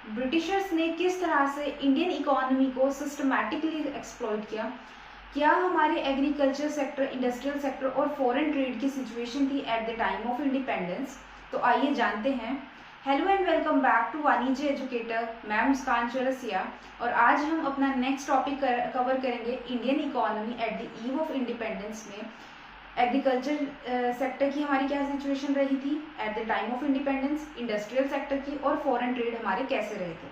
Britishers ने किस तरह से इंडियन इकोनॉमी को सिस्टमैटिकली एक्सप्लॉइट किया, क्या हमारे एग्रीकल्चर सेक्टर, इंडस्ट्रियल सेक्टर और फॉरेन ट्रेड की सिचुएशन थी at the time of independence. तो आइए जानते हैं। Hello and welcome back to Vanijya educator, मैं मुस्कान चौरसिया और आज हम अपना नेक्स्ट टॉपिक कवर करेंगे Indian economy at the eve of independence में एग्रीकल्चर सेक्टर की हमारी क्या सिचुएशन रही थी at the time of independence, industrial sector की और फॉरेन ट्रेड हमारे कैसे रहे थे।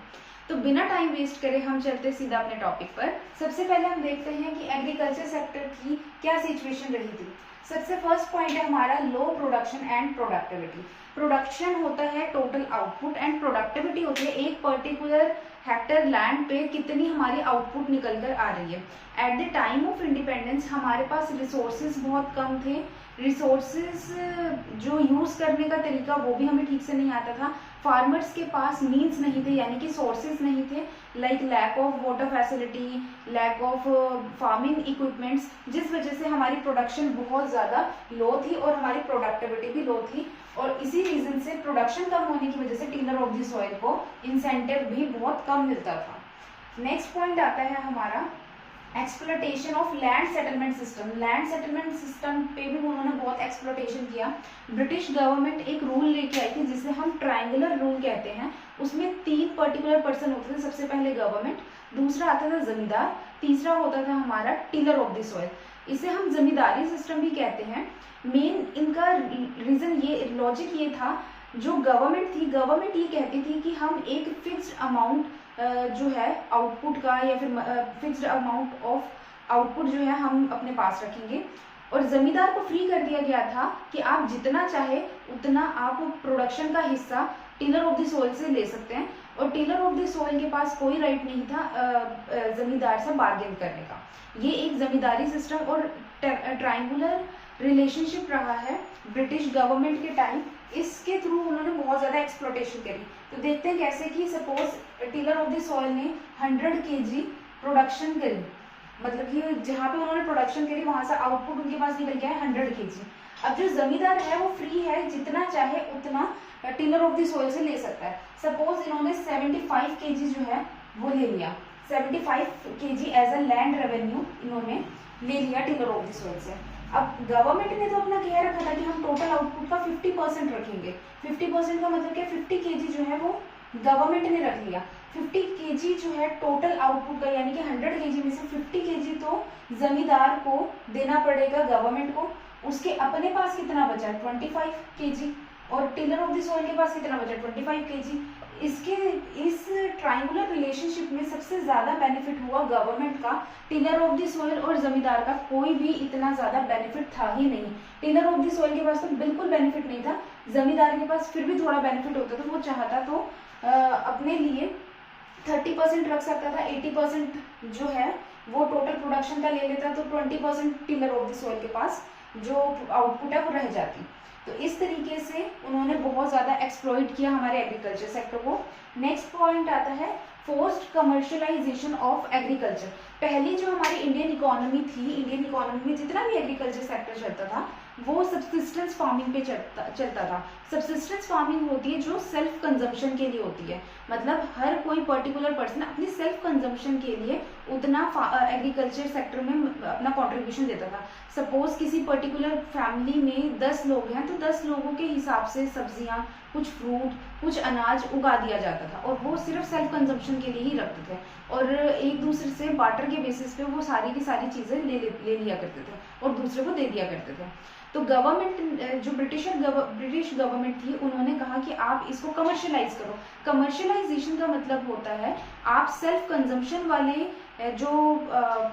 तो बिना टाइम वेस्ट करे हम चलते सीधा अपने टॉपिक पर। सबसे पहले हम देखते हैं कि एग्रीकल्चर सेक्टर की क्या सिचुएशन रही थी। सबसे फर्स्ट पॉइंट है हमारा लो प्रोडक्शन एंड प्रोडक्टिविटी। प्रोडक्शन होता है टोटल आउटपुट एंड प्रोडक्टिविटी होती है एक पर्टिकुलर हेक्टर लैंड पे कितनी हमारी आउटपुट निकल कर आ रही है। Eight the time of independence हमारे पास रिसोर्सेज बहुत कम थे, रिसोर्सेज जो यूज करने का तरीका वो भी हमें ठीक से नहीं आता था। फार्मर्स के पास मीन्स नहीं थे, यानी कि सोर्सेज नहीं थे, like lack of water facility, lack of farming equipments, जिस वजह से हमारी प्रोडक्शन बहुत ज़्यादा लो थी और हमारी प्रोडक्टिविटी भी लो थी। और इसी रीजन से प्रोडक्शन कम होने की वजह से टिलर ऑफ द सॉइल को इंसेंटिव भी बहुत कम मिलता था। नेक्स्ट पॉइंट आता है हमारा exploitation of land settlement system. Land settlement system पे भी उन्होंने बहुत एक्सप्लोटेशन किया। ब्रिटिश गवर्नमेंट एक रूल लेके आई थी जिसे हम ट्रायंगुलर रूल कहते हैं। उसमें 3 पर्टिकुलर पर्सन होते थे। सबसे पहले गवर्नमेंट, दूसरा आता था जमींदार, तीसरा होता था हमारा टिलर ऑफ द सॉइल। इसे हम जमींदारी सिस्टम भी कहते हैं। मेन इनका रीजन ये, लॉजिक ये था, जो गवर्नमेंट थी, गवर्नमेंट ये कहती थी कि हम एक फिक्स्ड अमाउंट जो है आउटपुट का या फिर फिक्स्ड अमाउंट ऑफ आउटपुट जो है हम अपने पास रखेंगे। और जमींदार को फ्री कर दिया गया था कि आप जितना चाहे उतना आप प्रोडक्शन का हिस्सा टिलर ऑफ द सॉइल से ले सकते हैं। और टिलर ऑफ द सॉइल के पास कोई राइट नहीं था जमींदार से बार्गेन करने का। ये एक जमींदारी सिस्टम और ट्रायंगुलर रिलेशनशिप रहा है ब्रिटिश गवर्नमेंट के टाइम। इसके थ्रू उन्होंने बहुत ज़्यादा एक्सप्लोटेशन करी। तो देखते हैं कैसे कि suppose tiller of the soil ने 100 kg प्रोडक्शन करी, मतलब कि जहाँ पे उन्होंने प्रोडक्शन करी वहां से आउटपुट उनके पास निकल गया है 100 kg। अब जो जमींदार है वो फ्री है, जितना चाहे उतना टिलर ऑफ द सॉइल से ले सकता है। सपोज इन्होंने 75 kg जो है वो ले लिया, 75 kg as a land revenue इन्होंने ले लिया टिलर ऑफ द सॉइल से। अब गवर्नमेंट ने तो अपना कह रखा था कि हम टोटल आउटपुट का 50% रखेंगे। 50% का मतलब क्या, 50 kg जो है वो गवर्नमेंट ने रख लिया। 50 kg जो है टोटल आउटपुट का, यानी कि 100 kg में से 50 kg तो जमींदार को देना पड़ेगा गवर्नमेंट को। उसके अपने पास कितना बचा, 25 kg, और टिलर ऑफ द सॉइल के पास कितना बचा, 25 kg। इस ट्रायंगुलर रिलेशनशिप में सबसे ज्यादा बेनिफिट हुआ गवर्नमेंट का। टिलर ऑफ द सॉइल और जमींदार का कोई भी इतना ज्यादा बेनिफिट था ही नहीं। टिलर ऑफ द सॉइल के पास तो बिल्कुल बेनिफिट नहीं था, जमींदार के पास फिर भी थोड़ा बेनिफिट होता था। वो चाहता तो अपने लिए 30% रख सकता था, 80% जो है वो टोटल प्रोडक्शन का ले लेता, तो 20% टिलर ऑफ द सॉइल के पास जो आउटपुट है वो रह जाती। तो इस तरीके से उन्होंने बहुत ज़्यादा एक्सप्लॉइट किया हमारे एग्रीकल्चर सेक्टर को। नेक्स्ट पॉइंट आता है फोर्स्ड कमर्शियलाइजेशन ऑफ एग्रीकल्चर। पहली जो हमारी इंडियन इकोनॉमी थी, इंडियन इकोनॉमी में जितना भी एग्रीकल्चर सेक्टर चलता था वो सब्सिस्टेंस फार्मिंग पे चलता था। सब्सिस्टेंस फार्मिंग होती है जो सेल्फ कंजम्पशन के लिए होती है, मतलब हर कोई पर्टिकुलर पर्सन अपनी सेल्फ कंजम्पशन के लिए उतना एग्रीकल्चर सेक्टर में अपना कंट्रीब्यूशन देता था। सपोज किसी पर्टिकुलर फैमिली में 10 लोग हैं तो 10 लोगों के हिसाब से सब्जियां, कुछ फ्रूट, कुछ अनाज उगा दिया जाता था और वो सिर्फ सेल्फ कंजम्पशन के लिए ही रखते थे और एक दूसरे से बार्टर के बेसिस पे वो सारी की सारी चीज़ें ले लिया करते थे और दूसरे को दे दिया करते थे। तो गवर्नमेंट जो ब्रिटिश गवर्नमेंट थी उन्होंने कहा कि आप इसको कमर्शियलाइज करो। कमर्शियलाइजेशन का मतलब होता है आप सेल्फ कंजम्पशन वाले जो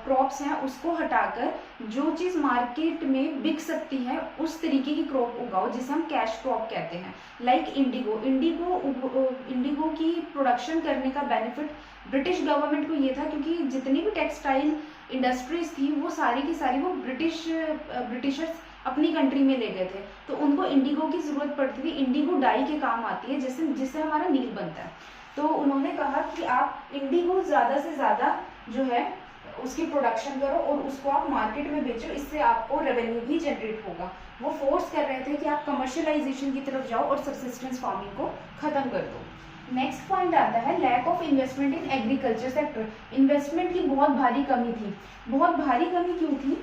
क्रॉप्स हैं उसको हटाकर जो चीज़ मार्केट में बिक सकती है उस तरीके की क्रॉप उगाओ, जिसे हम कैश क्रॉप कहते हैं। लाइक इंडिगो की प्रोडक्शन करने का बेनिफिट ब्रिटिश गवर्नमेंट को ये था, क्योंकि जितनी भी टेक्सटाइल इंडस्ट्रीज थी वो सारी की सारी वो ब्रिटिशर्स अपनी कंट्री में ले गए थे, तो उनको इंडिगो की जरूरत पड़ती थी। इंडिगो डाई के काम आती है जिससे हमारा नील बनता है। तो उन्होंने कहा कि आप इंडिगो ज़्यादा से ज़्यादा जो है उसकी प्रोडक्शन करो और उसको आप मार्केट में बेचो, इससे आपको रेवेन्यू भी जनरेट होगा। वो फोर्स कर रहे थे कि आप कमर्शियलाइजेशन की तरफ जाओ और सब्सिस्टेंस फार्मिंग को खत्म कर दो। नेक्स्ट पॉइंट आता है lack of investment in agriculture sector. Investment की बहुत भारी कमी थी। बहुत भारी कमी क्यों थी?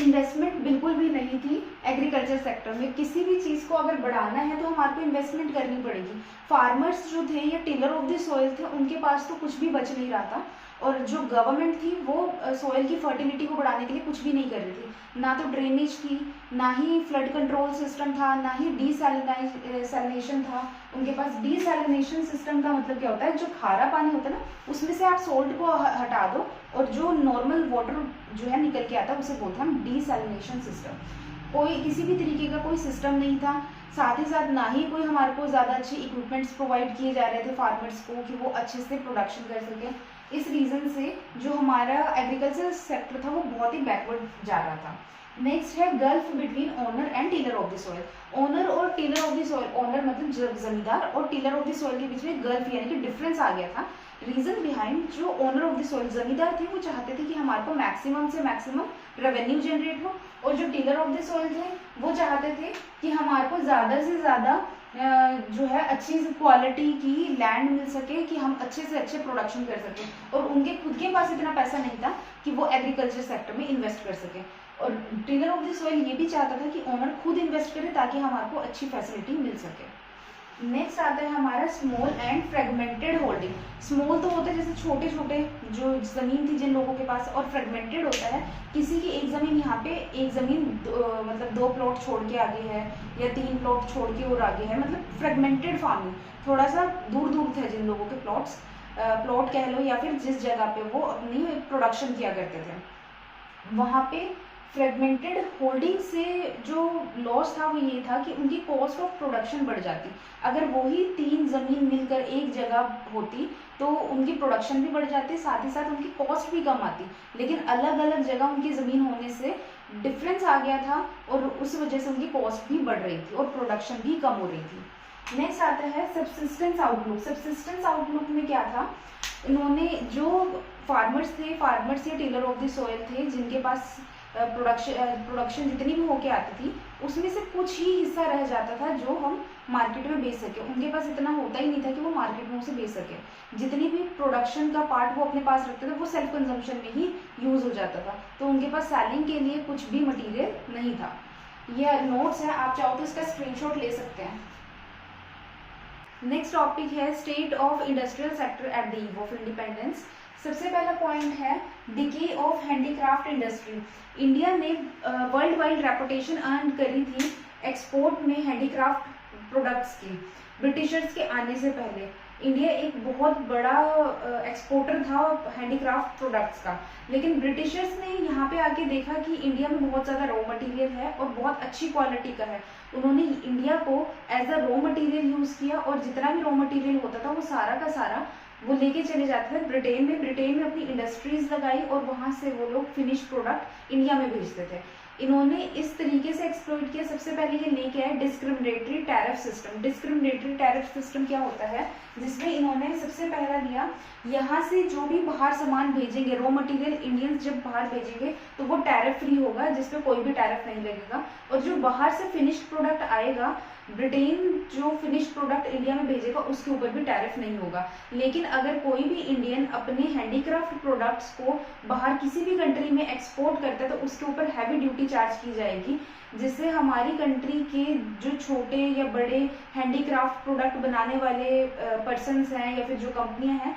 इन्वेस्टमेंट बिल्कुल भी नहीं थी एग्रीकल्चर सेक्टर में। किसी भी चीज़ को अगर बढ़ाना है तो हमारे को इन्वेस्टमेंट करनी पड़ेगी। फार्मर्स जो थे या टिलर ऑफ द सॉइल थे, उनके पास तो कुछ भी बच नहीं रहा था, और जो गवर्नमेंट थी वो सॉइल की फर्टिलिटी को बढ़ाने के लिए कुछ भी नहीं कर रही थी। ना तो ड्रेनेज थी, ना ही फ्लड कंट्रोल सिस्टम था, ना ही डीसैलिनेशन था। उनके पास डीसैलिनेशन सिस्टम का मतलब क्या होता है? जो खारा पानी होता है ना, उसमें से आप सोल्ट को हटा दो और जो नॉर्मल वाटर जो है निकल के आता है, उसे बोलते हैं हम डीसैलिनेशन सिस्टम। कोई किसी भी तरीके का कोई सिस्टम नहीं था। साथ ही साथ ना ही कोई हमारे को ज़्यादा अच्छे इक्विपमेंट्स प्रोवाइड किए जा रहे थे फार्मर्स को कि वो अच्छे से प्रोडक्शन कर सकें। इस रीज़न से जो हमारा एग्रीकल्चर सेक्टर था वो बहुत ही बैकवर्ड जा रहा था। नेक्स्ट है gulf between owner and tiller of the soil. Owner और tiller of the soil, owner मतलब जमींदार, और टीलर ऑफ द सॉइल के बीच में गल्फ यानी कि डिफरेंस आ गया था। रीजन बिहाइंड, जो ओनर ऑफ द सॉइल जमींदार थे वो चाहते थे कि हमारे को मैक्सिमम से मैक्सिमम रेवेन्यू जनरेट हो, और जो टीलर ऑफ द सॉइल थे वो चाहते थे कि हमारे को ज़्यादा से ज़्यादा जो है अच्छी क्वालिटी की लैंड मिल सके कि हम अच्छे से अच्छे प्रोडक्शन कर सकें, और उनके खुद के पास इतना पैसा नहीं था कि वो एग्रीकल्चर सेक्टर में इन्वेस्ट कर सके। और टीलर ऑफ द सॉइल ये भी चाहता था कि ओनर खुद इन्वेस्ट करे ताकि हमारे को अच्छी फैसिलिटी मिल सके। नेक्स्ट आता है हमारा small and fragmented holding. Small तो होता है जैसे छोटे छोटे जो ज़मीन थी जिन लोगों के पास, और फ्रेगमेंटेड होता है किसी की एक ज़मीन यहाँ पे, एक ज़मीन मतलब 2 प्लॉट छोड़ के आगे है या 3 प्लॉट छोड़ के और आगे है, मतलब फ्रेगमेंटेड फार्मिंग। थोड़ा सा दूर दूर थे जिन लोगों के प्लॉट कह लो, या फिर जिस जगह पे वो अपनी प्रोडक्शन किया करते थे, वहाँ पे फ्रेगमेंटेड होल्डिंग से जो लॉस था वो ये था कि उनकी कॉस्ट ऑफ प्रोडक्शन बढ़ जाती। अगर वही 3 ज़मीन मिलकर एक जगह होती तो उनकी प्रोडक्शन भी बढ़ जाती, साथ ही साथ उनकी कॉस्ट भी कम आती। लेकिन अलग अलग जगह उनकी ज़मीन होने से डिफरेंस आ गया था, और उस वजह से उनकी कॉस्ट भी बढ़ रही थी और प्रोडक्शन भी कम हो रही थी। नेक्स्ट आता है सब्सिस्टेंस आउटलुक। सब्सिस्टेंस आउटलुक में क्या था? इन्होंने जो फार्मर्स या टीलर ऑफ द सॉइल थे जिनके पास प्रोडक्शन जितनी भी होके आती थी, उसमें से कुछ ही हिस्सा रह जाता था जो हम मार्केट में बेच सके। उनके पास इतना होता ही नहीं था कि वो मार्केट में उसे बेच सके। जितनी भी प्रोडक्शन का पार्ट वो अपने पास रखते थे वो सेल्फ कंजम्पशन में ही यूज़ हो जाता था, तो उनके पास सेलिंग के लिए कुछ भी मटीरियल नहीं था। यह नोट्स है, आप चाहो तो इसका स्क्रीनशॉट ले सकते हैं। नेक्स्ट टॉपिक है state of industrial sector eight the eve of independence. सबसे पहला पॉइंट है decay of handicraft industry. India ने वर्ल्ड वाइड रेपुटेशन अर्न करी थी एक्सपोर्ट में हैंडीक्राफ्ट प्रोडक्ट्स की। ब्रिटिशर्स के आने से पहले इंडिया एक बहुत बड़ा एक्सपोर्टर था हैंडीक्राफ्ट प्रोडक्ट्स का, लेकिन ब्रिटिशर्स ने यहाँ पे आके देखा कि इंडिया में बहुत ज़्यादा रॉ मटेरियल है और बहुत अच्छी क्वालिटी का है। उन्होंने इंडिया को as a raw material use किया, और जितना भी रॉ मटेरियल होता था वो सारा का सारा वो लेके चले जाते थे ब्रिटेन में अपनी इंडस्ट्रीज लगाई, और वहाँ से वो लोग फिनिश प्रोडक्ट इंडिया में भेजते थे। इन्होंने इस तरीके से एक्सप्लॉइट किया। सबसे पहले ये लेके आए discriminatory tariff system. Discriminatory tariff system क्या होता है? जिसमें इन्होंने सबसे पहला दिया, यहाँ से जो भी बाहर सामान भेजेंगे, रॉ मटेरियल इंडियंस जब बाहर भेजेंगे तो वो टैरिफ फ्री होगा, जिसपे कोई भी टैरिफ नहीं लगेगा। और जो बाहर से फिनिश्ड प्रोडक्ट आएगा, ब्रिटेन जो फिनिश्ड प्रोडक्ट इंडिया में भेजेगा उसके ऊपर भी टैरिफ नहीं होगा। लेकिन अगर कोई भी इंडियन अपने हैंडीक्राफ्ट प्रोडक्ट्स को बाहर किसी भी कंट्री में एक्सपोर्ट करता है तो उसके ऊपर हैवी ड्यूटी चार्ज की जाएगी, जिससे हमारी कंट्री के जो छोटे या बड़े हैंडीक्राफ्ट प्रोडक्ट बनाने वाले पर्सनस हैं या फिर जो कंपनियां हैं,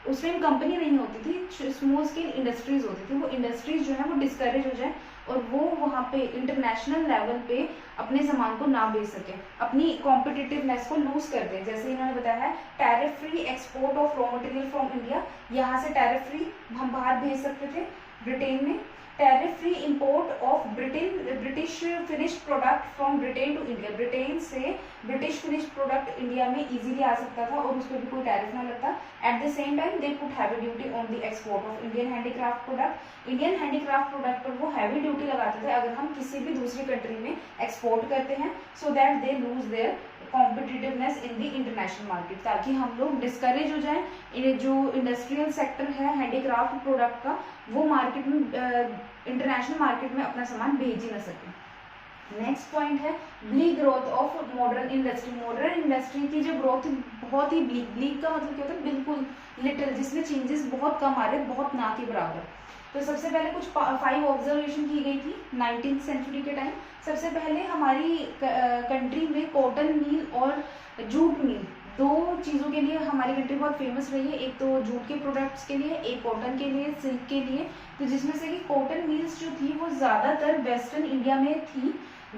उस टाइम कंपनी नहीं होती थी, स्मॉल स्केल इंडस्ट्रीज होती थी, वो इंडस्ट्रीज जो है वो डिस्करेज हो जाए और वो वहाँ पे इंटरनेशनल लेवल पे अपने सामान को ना बेच सके, अपनी कॉम्पिटिटिवनेस को लूज कर दे। जैसे इन्होंने बताया है tariff free export of raw material from India, यहाँ से टैरिफ फ्री हम बाहर भेज सकते थे ब्रिटेन में। Tariff free import of British finished product from Britain to India, Britain से ब्रिटिश फिनिश्ड प्रोडक्ट इंडिया में इजीली आ सकता था और उस पर भी कोई टैरिफ ना लगता। At the same time they put heavy duty on the export of Indian handicraft product. Indian handicraft product पर वो हैवी ड्यूटी लगाते थे अगर हम किसी भी दूसरी कंट्री में एक्सपोर्ट करते हैं, so that they lose their competitiveness in the international market, ताकि हम लोग डिस्करेज हो जाएं। जो इंडस्ट्रियल सेक्टर है हैंडीक्राफ्ट प्रोडक्ट का, वो मार्केट में इंटरनेशनल मार्केट में अपना सामान भेज ही ना सके। नेक्स्ट पॉइंट है bleak growth of modern industry. Modern industry की जो ग्रोथ बहुत ही ब्लीक, ब्लीक का मतलब क्या होता है, बिल्कुल लिटिल, जिसमें चेंजेस बहुत कम आ रहे हैं, बहुत ना के बराबर। तो सबसे पहले कुछ 5 ऑब्जर्वेशन की गई थी 19th सेंचुरी के टाइम। सबसे पहले हमारी कंट्री में कॉटन मिल और जूट मिल, दो चीज़ों के लिए हमारी कंट्री बहुत फेमस रही है। एक तो जूट के प्रोडक्ट्स के लिए, एक कॉटन के लिए, सिल्क के लिए। तो जिसमें से कि कॉटन मिल्स जो थी वो ज़्यादातर वेस्टर्न इंडिया में थी,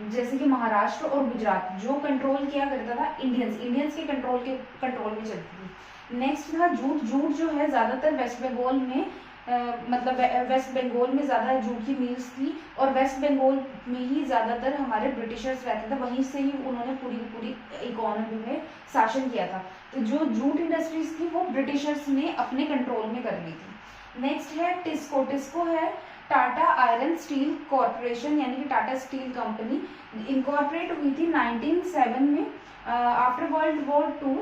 जैसे कि महाराष्ट्र और गुजरात, जो कंट्रोल किया करता था इंडियंस के कंट्रोल में चलती थी। नेक्स्ट था जूट। जूट जो है ज़्यादातर वेस्ट बंगाल में मतलब वेस्ट बंगाल में ज़्यादा जूट की मिल्स थी, और वेस्ट बंगाल में ही ज़्यादातर हमारे ब्रिटिशर्स रहते थे, वहीं से ही उन्होंने पूरी इकोनॉमी में शासन किया था। तो जो जूट इंडस्ट्रीज थी वो ब्रिटिशर्स ने अपने कंट्रोल में कर ली थी। नेक्स्ट है टिस्को। टिस्को है टाटा आयरन स्टील कॉरपोरेशन, यानी कि टाटा स्टील कंपनी इनकॉर्पोरेट हुई थी 1907 में। After world war 2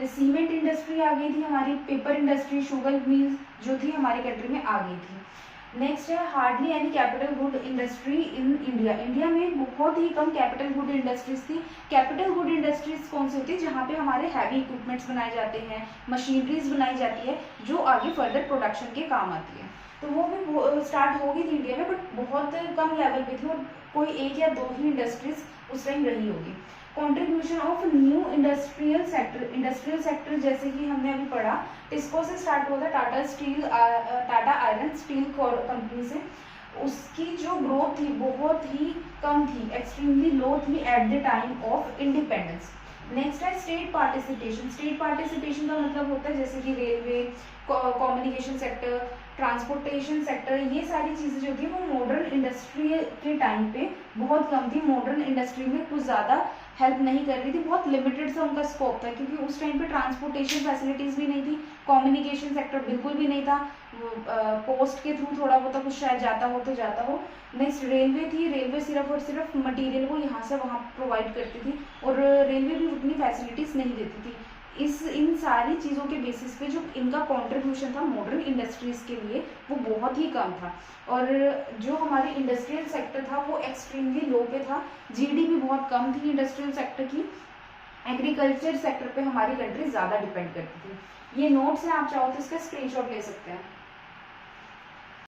cement industry आ गई थी हमारी, पेपर इंडस्ट्री, शुगर मिल जो थी हमारी कंट्री में आ गई थी। नेक्स्ट है hardly any capital good industry in India. India में बहुत ही कम कैपिटल गुड इंडस्ट्रीज थी। कैपिटल गुड इंडस्ट्रीज कौन सी होती है, जहाँ पे हमारे हैवी इक्विपमेंट्स बनाए जाते हैं, मशीनरीज बनाई जाती है जो आगे फर्दर प्रोडक्शन के काम आती है। तो वो भी स्टार्ट हो गई थी इंडिया में, बट बहुत कम लेवल पे थी, और कोई एक या दो ही इंडस्ट्रीज उस टाइम रही होगी। Contribution of new industrial sector जैसे कि हमने अभी पढ़ा, टिस्को से स्टार्ट हुआ था, टाटा आयरन स्टील कंपनी से। उसकी जो ग्रोथ थी बहुत ही कम थी, एक्सट्रीमली लो थी at the time of independence. Next है स्टेट पार्टिसिपेशन। स्टेट पार्टिसिपेशन का मतलब होता है जैसे कि railway, communication sector, transportation sector, ये सारी चीज़ें जो थी वो मॉडर्न इंडस्ट्री के टाइम पे बहुत कम थी। मॉडर्न इंडस्ट्री में कुछ ज़्यादा हेल्प नहीं कर रही थी, बहुत लिमिटेड सा उनका स्कोप था, क्योंकि उस टाइम पे ट्रांसपोर्टेशन फैसिलिटीज़ भी नहीं थी, कम्युनिकेशन सेक्टर बिल्कुल भी नहीं था, पोस्ट के थ्रू थोड़ा बहुत कुछ शायद जाता हो तो जाता हो। नेक्स्ट रेलवे थी। रेलवे सिर्फ और सिर्फ मटेरियल को यहाँ से वहाँ प्रोवाइड करती थी, और रेलवे भी उतनी फैसिलिटीज़ नहीं देती थी। इन सारी चीज़ों के बेसिस पे जो इनका कंट्रीब्यूशन था मॉडर्न इंडस्ट्रीज़ के लिए वो बहुत ही कम था, और जो हमारी इंडस्ट्रियल सेक्टर था वो एक्सट्रीमली लो पे था। जीडीपी बहुत कम थी इंडस्ट्रियल सेक्टर की। एग्रीकल्चर सेक्टर पे हमारी कंट्री ज़्यादा डिपेंड करती थी। ये नोट्स हैं, आप चाहो तो इसका स्क्रीनशॉट ले सकते हैं।